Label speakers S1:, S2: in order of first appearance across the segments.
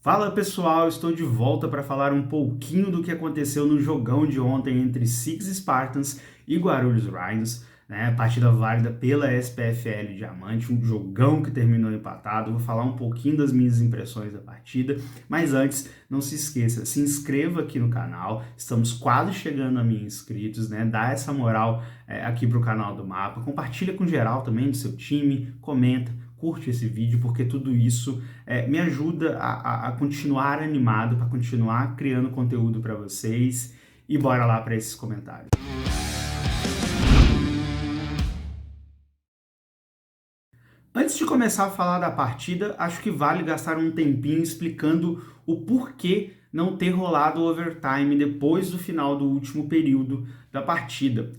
S1: Fala pessoal, estou de volta para falar um pouquinho do que aconteceu no jogão de ontem entre Six Spartans e Guarulhos Rhinos, né? Partida válida pela SPFL Diamante, um jogão que terminou empatado. Vou falar um pouquinho das minhas impressões da partida, mas antes, não se esqueça, se inscreva aqui no canal, estamos quase chegando a 1.000 inscritos, né? Dá essa moral aqui para o canal do Mapa, compartilha com geral também do seu time, comenta, curte esse vídeo, porque tudo isso me ajuda a continuar animado, para continuar criando conteúdo para vocês. E bora lá para esses comentários. Antes de começar a falar da partida, acho que vale gastar um tempinho explicando o porquê não ter rolado o overtime depois do final do último período da partida.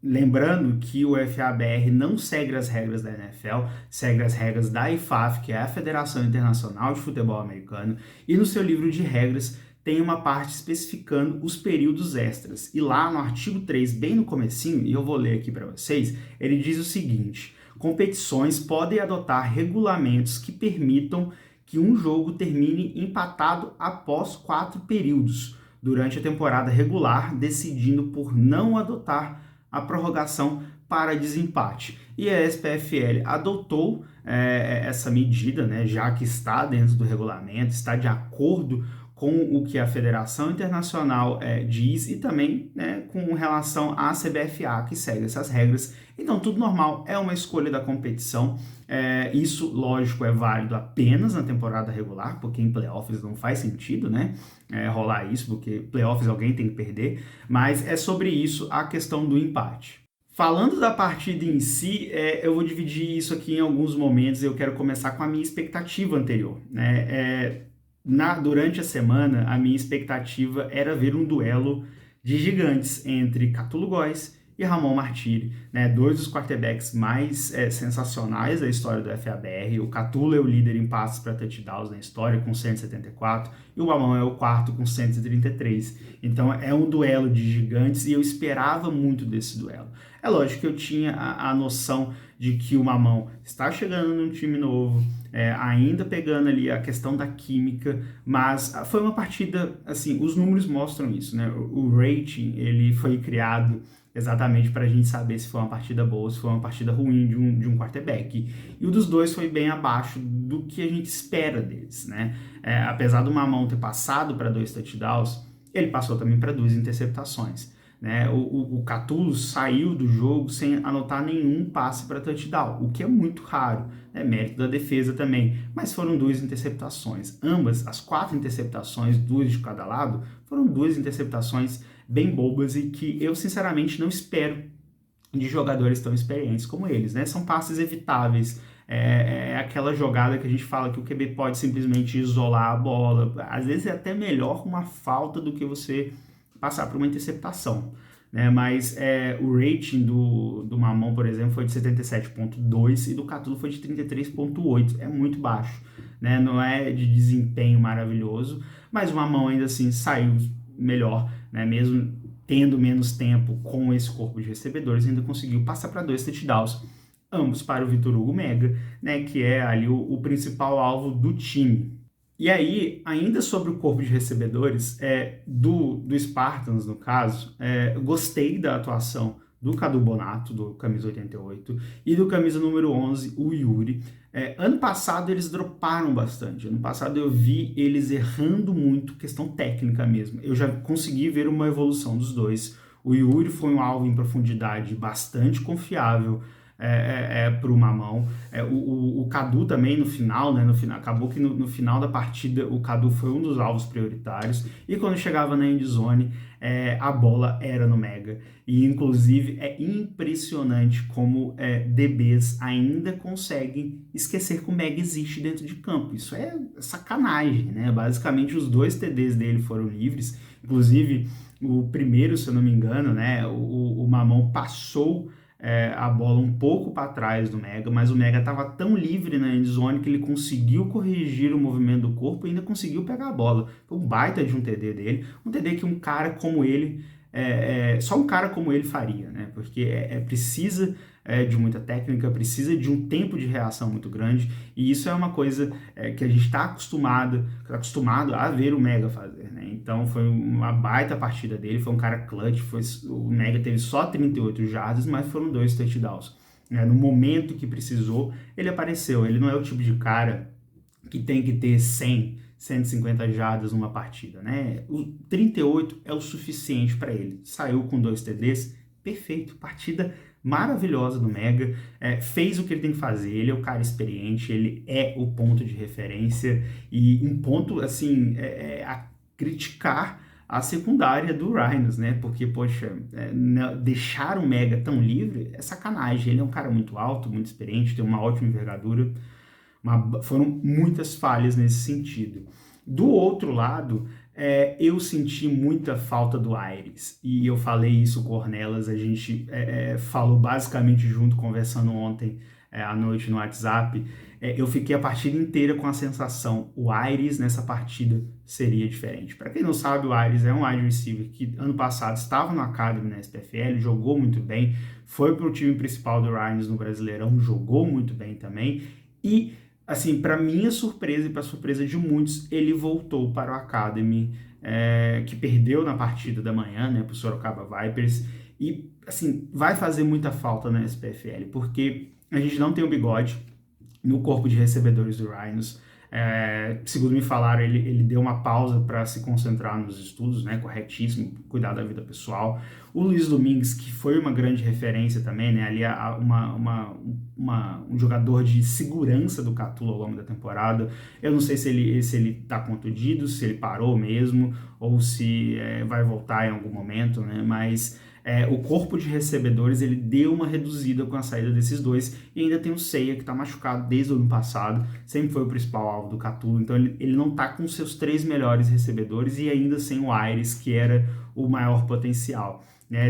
S1: Lembrando que o FABR não segue as regras da NFL, segue as regras da IFAF, que é a Federação Internacional de Futebol Americano, e no seu livro de regras tem uma parte especificando os períodos extras. E lá no artigo 3, bem no comecinho, e eu vou ler aqui para vocês, ele diz o seguinte: competições podem adotar regulamentos que permitam que um jogo termine empatado após 4 períodos durante a temporada regular, decidindo por não adotar a prorrogação para desempate. E a SPFL adotou essa medida, né, já que está dentro do regulamento, está de acordo com o que a Federação Internacional diz e também, né, com relação à CBFA, que segue essas regras. Então, tudo normal, é uma escolha da competição. Isso, lógico, é válido apenas na temporada regular, porque em playoffs não faz sentido, né, rolar isso, porque playoffs alguém tem que perder, mas é sobre isso a questão do empate. Falando da partida em si, eu vou dividir isso aqui em alguns momentos. Eu quero começar com a minha expectativa anterior, né? Durante a semana, a minha expectativa era ver um duelo de gigantes entre Catulo Góes e Ramon Martiri, né? Dois dos quarterbacks mais sensacionais da história do FABR. O Catulo é o líder em passes para touchdowns na história, com 174, e o Ramon é o quarto, com 133. Então é um duelo de gigantes e eu esperava muito desse duelo. É lógico que eu tinha a noção de que o Mamão está chegando num time novo, ainda pegando ali a questão da química, mas foi uma partida, assim, os números mostram isso, né? O rating, ele foi criado exatamente para a gente saber se foi uma partida boa ou se foi uma partida ruim de um quarterback. E o dos dois foi bem abaixo do que a gente espera deles, né? Apesar do Mamão ter passado para 2 touchdowns, ele passou também para 2 interceptações. Né? O Catulo saiu do jogo sem anotar nenhum passe para touchdown, o que é muito raro, é mérito da defesa também, mas foram 2 interceptações. Ambas, as 4 interceptações, 2 de cada lado, foram 2 interceptações bem bobas e que eu sinceramente não espero de jogadores tão experientes como eles, né? São passes evitáveis. É aquela jogada que a gente fala que o QB pode simplesmente isolar a bola. Às vezes é até melhor uma falta do que você passar por uma interceptação, né? Mas o rating do Mamão, por exemplo, foi de 77,2 e do Catulo foi de 33,8. É muito baixo, né? Não é de desempenho maravilhoso, mas o Mamão ainda assim saiu melhor, né? Mesmo tendo menos tempo com esse corpo de recebedores, ainda conseguiu passar para 2 touchdowns, ambos para o Vitor Hugo Mega, né? Que é ali o principal alvo do time. E aí, ainda sobre o corpo de recebedores, do Spartans, no caso, gostei da atuação do Cadu Bonato, do camisa 88, e do camisa número 11, o Yuri. Ano passado eles droparam bastante. Ano passado eu vi eles errando muito, questão técnica mesmo. Eu já consegui ver uma evolução dos dois. O Yuri foi um alvo em profundidade bastante confiável para o Mamão. O Cadu também no final, né? Acabou que no final da partida o Cadu foi um dos alvos prioritários. E quando chegava na endzone, a bola era no Mega. E inclusive é impressionante como DBs ainda conseguem esquecer que o Mega existe dentro de campo. Isso é sacanagem, né? Basicamente os 2 TDs dele foram livres. Inclusive o primeiro, se eu não me engano, né? O Mamão passou a bola um pouco para trás do Mega, mas o Mega estava tão livre na endzone que ele conseguiu corrigir o movimento do corpo e ainda conseguiu pegar a bola. Foi um baita de um TD dele, um TD que um cara como ele, só um cara como ele faria, né? Porque precisa de muita técnica, precisa de um tempo de reação muito grande, e isso é uma coisa que a gente está acostumado a ver o Mega fazer, né? Então foi uma baita partida dele, foi um cara clutch, o Mega teve só 38 jardas, mas foram 2 touchdowns. No momento que precisou, ele apareceu. Ele não é o tipo de cara que tem que ter 100, 150 jardas numa partida, né? O 38 é o suficiente para ele. Saiu com 2 TDs, perfeito. Partida maravilhosa do Mega, fez o que ele tem que fazer. Ele é o cara experiente, ele é o ponto de referência e um ponto, assim, a criticar a secundária do Rhinos, né? Porque, poxa, deixar o Mega tão livre é sacanagem. Ele é um cara muito alto, muito experiente, tem uma ótima envergadura. Foram muitas falhas nesse sentido. Do outro lado, eu senti muita falta do Aires, e eu falei isso com o Ornelas, a gente falou basicamente junto, conversando ontem à noite no WhatsApp. Eu fiquei a partida inteira com a sensação, o Aires nessa partida seria diferente. Para quem não sabe, o Aires é um wide receiver que ano passado estava no Academy na SPFL, jogou muito bem, foi para o time principal do Rhinos no Brasileirão, jogou muito bem também, e assim, para minha surpresa e para surpresa de muitos, ele voltou para o Academy, que perdeu na partida da manhã, né, para o Sorocaba Vipers, e assim, vai fazer muita falta na SPFL, porque a gente não tem o Bigode no corpo de recebedores do Rhinos. Segundo me falaram, ele deu uma pausa para se concentrar nos estudos, né, corretíssimo, cuidar da vida pessoal. O Luiz Domingues, que foi uma grande referência também, né, ali um jogador de segurança do Catula ao longo da temporada. Eu não sei se ele tá contundido, se ele parou mesmo, ou se vai voltar em algum momento, né, mas o corpo de recebedores ele deu uma reduzida com a saída desses dois, e ainda tem o Ceia, que está machucado desde o ano passado, sempre foi o principal alvo do Catula, então ele não está com seus 3 melhores recebedores, e ainda sem o Aires, que era o maior potencial.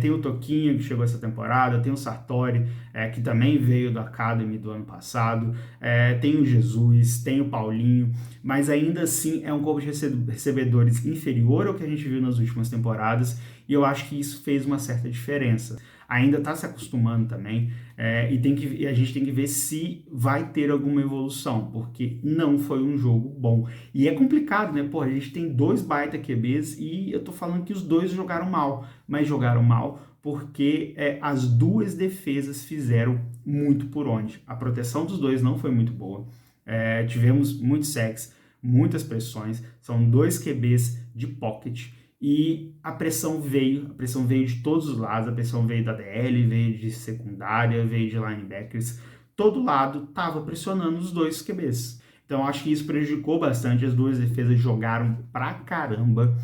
S1: Tem o Toquinho, que chegou essa temporada, tem o Sartori, que também veio do Academy do ano passado, tem o Jesus, tem o Paulinho, mas ainda assim é um corpo de recebedores inferior ao que a gente viu nas últimas temporadas, e eu acho que isso fez uma certa diferença. Ainda está se acostumando também, e a gente tem que ver se vai ter alguma evolução, porque não foi um jogo bom. E é complicado, né? Pô, a gente tem 2 baita QBs e eu tô falando que os 2 jogaram mal, mas jogaram mal porque as 2 defesas fizeram muito por onde. A proteção dos 2 não foi muito boa, tivemos muitos sacks, muitas pressões, são 2 QBs de pocket, e a pressão veio de todos os lados, a pressão veio da DL, veio de secundária, veio de linebackers, todo lado estava pressionando os 2 QBs. Então acho que isso prejudicou bastante, as 2 defesas jogaram pra caramba.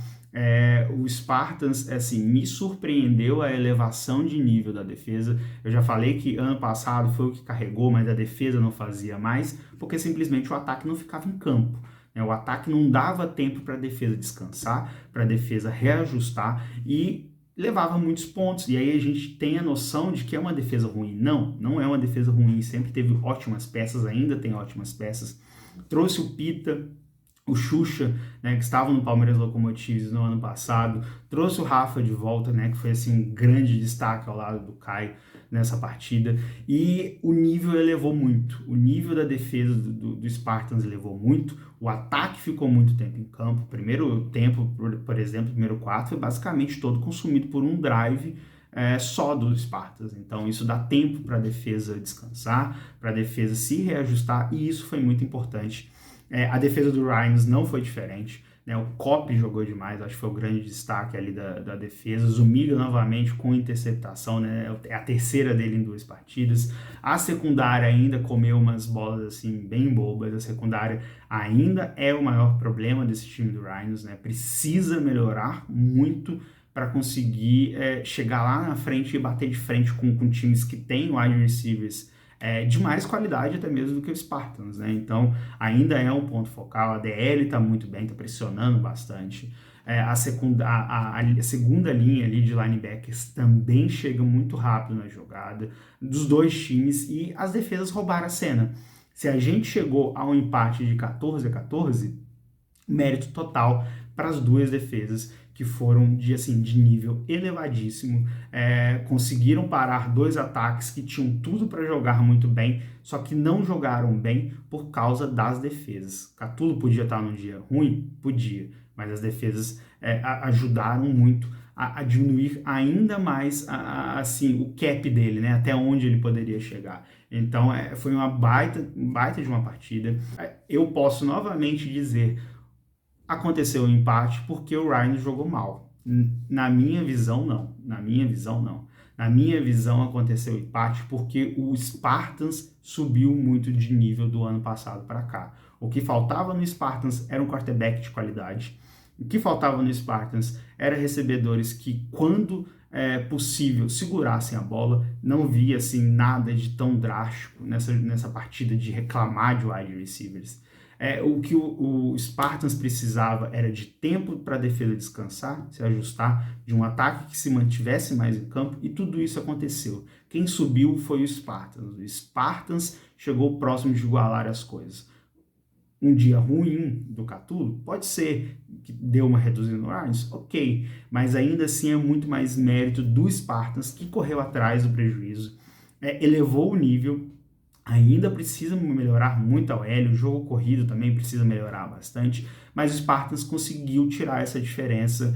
S1: O Spartans, assim, me surpreendeu a elevação de nível da defesa. Eu já falei que ano passado foi o que carregou, mas a defesa não fazia mais, porque simplesmente o ataque não ficava em campo. O ataque não dava tempo para a defesa descansar, para a defesa reajustar, e levava muitos pontos. E aí a gente tem a noção de que é uma defesa ruim. Não é uma defesa ruim. Sempre teve ótimas peças, ainda tem ótimas peças. Trouxe o Pita, o Xuxa, né, que estava no Palmeiras Locomotives no ano passado, trouxe o Rafa de volta, né, que foi assim um grande destaque ao lado do Caio nessa partida, e o nível elevou muito, o nível da defesa do Spartans elevou muito, o ataque ficou muito tempo em campo. O primeiro tempo, por exemplo, o primeiro quarto foi basicamente todo consumido por um drive só dos Spartans. Então isso dá tempo para a defesa descansar, para a defesa se reajustar, e isso foi muito importante. A defesa do Rhinos não foi diferente, né? O Cop jogou demais, acho que foi o grande destaque ali da defesa. Zumiga novamente com interceptação, né? É a terceira dele em 2 partidas. A secundária ainda comeu umas bolas assim bem bobas. A secundária ainda é o maior problema desse time do Rhinos, né? Precisa melhorar muito para conseguir chegar lá na frente e bater de frente com times que têm wide receivers de mais qualidade até mesmo do que os Spartans, né? Então ainda é um ponto focal. A DL está muito bem, está pressionando bastante. A segunda linha ali de linebackers também chega muito rápido na jogada dos 2 times, e as defesas roubaram a cena. Se a gente chegou a um empate de 14-14, mérito total para as 2 defesas que foram de nível elevadíssimo, conseguiram parar 2 ataques que tinham tudo para jogar muito bem, só que não jogaram bem por causa das defesas. Cthulhu podia estar num dia ruim? Podia, mas as defesas ajudaram muito a diminuir ainda mais assim, o cap dele, né? Até onde ele poderia chegar. Então foi uma baita de uma partida. Eu posso novamente dizer, aconteceu o empate porque o Ryan jogou mal. Na minha visão, não. Na minha visão, não. Na minha visão, aconteceu o empate porque o Spartans subiu muito de nível do ano passado para cá. O que faltava no Spartans era um quarterback de qualidade. O que faltava no Spartans era recebedores que, quando possível, segurassem a bola. Não via assim, nada de tão drástico nessa partida de reclamar de wide receivers. O que o Spartans precisava era de tempo para a defesa descansar, se ajustar, de um ataque que se mantivesse mais em campo, e tudo isso aconteceu. Quem subiu foi o Spartans. O Spartans chegou próximo de igualar as coisas. Um dia ruim do Cthulhu? Pode ser que deu uma reduzida no Lions, ok, mas ainda assim é muito mais mérito do Spartans, que correu atrás do prejuízo, elevou o nível. Ainda precisa melhorar muito a OL, o jogo corrido também precisa melhorar bastante, mas o Spartans conseguiu tirar essa diferença,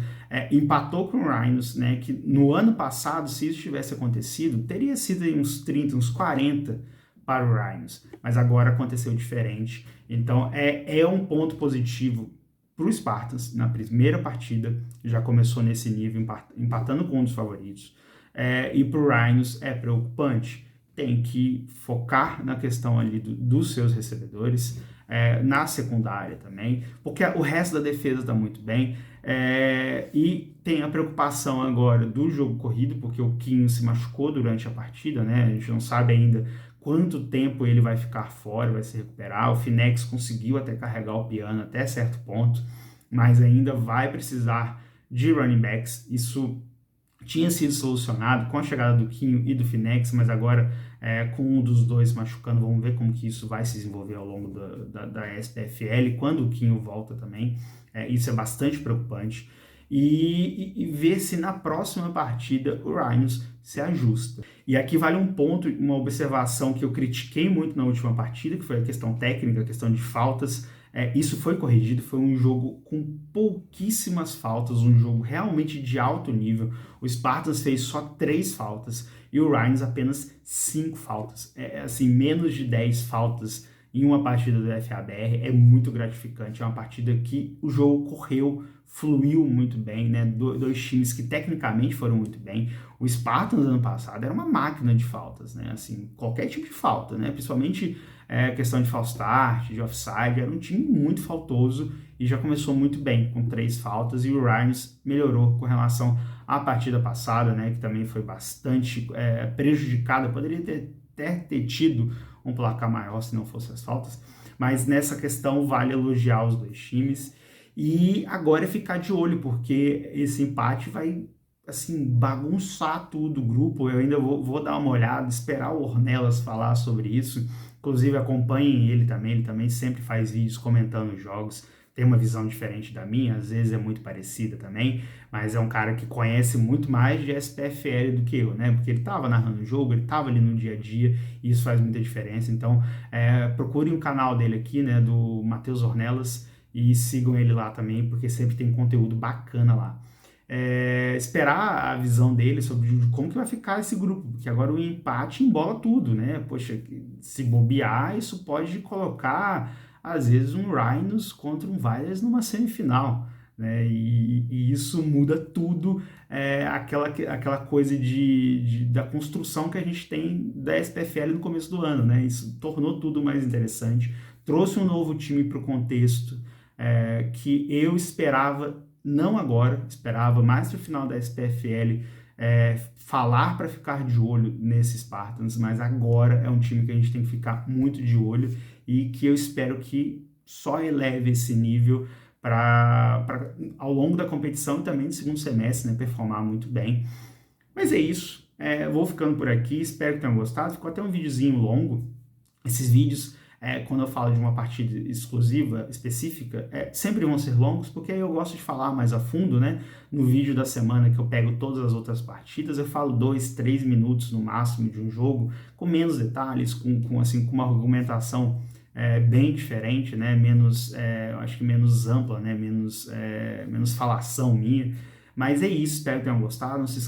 S1: empatou com o Rhinos, né, que no ano passado, se isso tivesse acontecido, teria sido uns 30, uns 40 para o Rhinos, mas agora aconteceu diferente. Então é um ponto positivo para o Spartans na primeira partida, já começou nesse nível, empatando com um dos favoritos, e para o Rhinos é preocupante. Tem que focar na questão ali dos seus recebedores, na secundária também, porque o resto da defesa está muito bem, e tem a preocupação agora do jogo corrido, porque o Quinho se machucou durante a partida, né? A gente não sabe ainda quanto tempo ele vai ficar fora, vai se recuperar. O Finex conseguiu até carregar o piano até certo ponto, mas ainda vai precisar de running backs. Isso tinha sido solucionado com a chegada do Quinho e do Finex, mas agora com um dos dois machucando, vamos ver como que isso vai se desenvolver ao longo da SPFL, quando o Quinho volta também. Isso é bastante preocupante. E ver se na próxima partida o Rhinos se ajusta. E aqui vale um ponto, uma observação que eu critiquei muito na última partida, que foi a questão técnica, a questão de faltas. Isso foi corrigido, foi um jogo com pouquíssimas faltas, um jogo realmente de alto nível. O Spartans fez só 3 faltas e o Rhinos apenas 5 faltas. Assim, menos de 10 faltas em uma partida do FABR é muito gratificante. É uma partida que o jogo correu, fluiu muito bem, né? Dois times que tecnicamente foram muito bem. O Spartans ano passado era uma máquina de faltas, né? Assim, qualquer tipo de falta, né? Principalmente questão de false start, de offside, era um time muito faltoso e já começou muito bem, com 3 faltas, e o Rhinos melhorou com relação à partida passada, né? Que também foi bastante prejudicada, poderia ter tido um placar maior se não fossem as faltas, mas nessa questão vale elogiar os dois times. E agora é ficar de olho, porque esse empate vai, assim, bagunçar tudo o grupo. Eu ainda vou dar uma olhada, esperar o Ornelas falar sobre isso. Inclusive, acompanhem ele também sempre faz vídeos comentando os jogos. Tem uma visão diferente da minha, às vezes é muito parecida também, mas é um cara que conhece muito mais de SPFL do que eu, né? Porque ele estava narrando o jogo, ele estava ali no dia a dia, e isso faz muita diferença. Então, procurem o canal dele aqui, né, do Matheus Ornelas, e sigam ele lá também, porque sempre tem conteúdo bacana lá. Esperar a visão dele sobre como que vai ficar esse grupo, porque agora o empate embola tudo, né? Poxa, se bobear, isso pode colocar, às vezes, um Rhinos contra um Vipers numa semifinal, né? E isso muda tudo, aquela coisa da construção que a gente tem da SPFL no começo do ano, né? Isso tornou tudo mais interessante, trouxe um novo time para o contexto, que eu esperava, não agora, esperava mais para o final da SPFL, falar para ficar de olho nesses Spartans, mas agora é um time que a gente tem que ficar muito de olho e que eu espero que só eleve esse nível para ao longo da competição e também no segundo semestre, né, performar muito bem. Mas é isso, vou ficando por aqui, espero que tenham gostado. Ficou até um videozinho longo. Esses vídeos quando eu falo de uma partida exclusiva, específica, sempre vão ser longos, porque aí eu gosto de falar mais a fundo, né? No vídeo da semana que eu pego todas as outras partidas, eu falo 2, 3 minutos no máximo de um jogo, com menos detalhes, assim, com uma argumentação bem diferente, né? Menos, eu acho que menos ampla, né? Menos falação minha. Mas é isso, espero que tenham gostado. Não se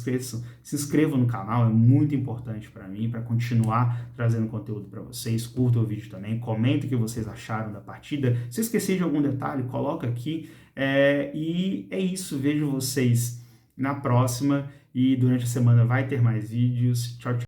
S1: inscrevam no canal, é muito importante para mim, para continuar trazendo conteúdo para vocês. Curtam o vídeo também, comentem o que vocês acharam da partida. Se esquecer de algum detalhe, coloca aqui. E é isso, vejo vocês na próxima e durante a semana vai ter mais vídeos. Tchau, tchau.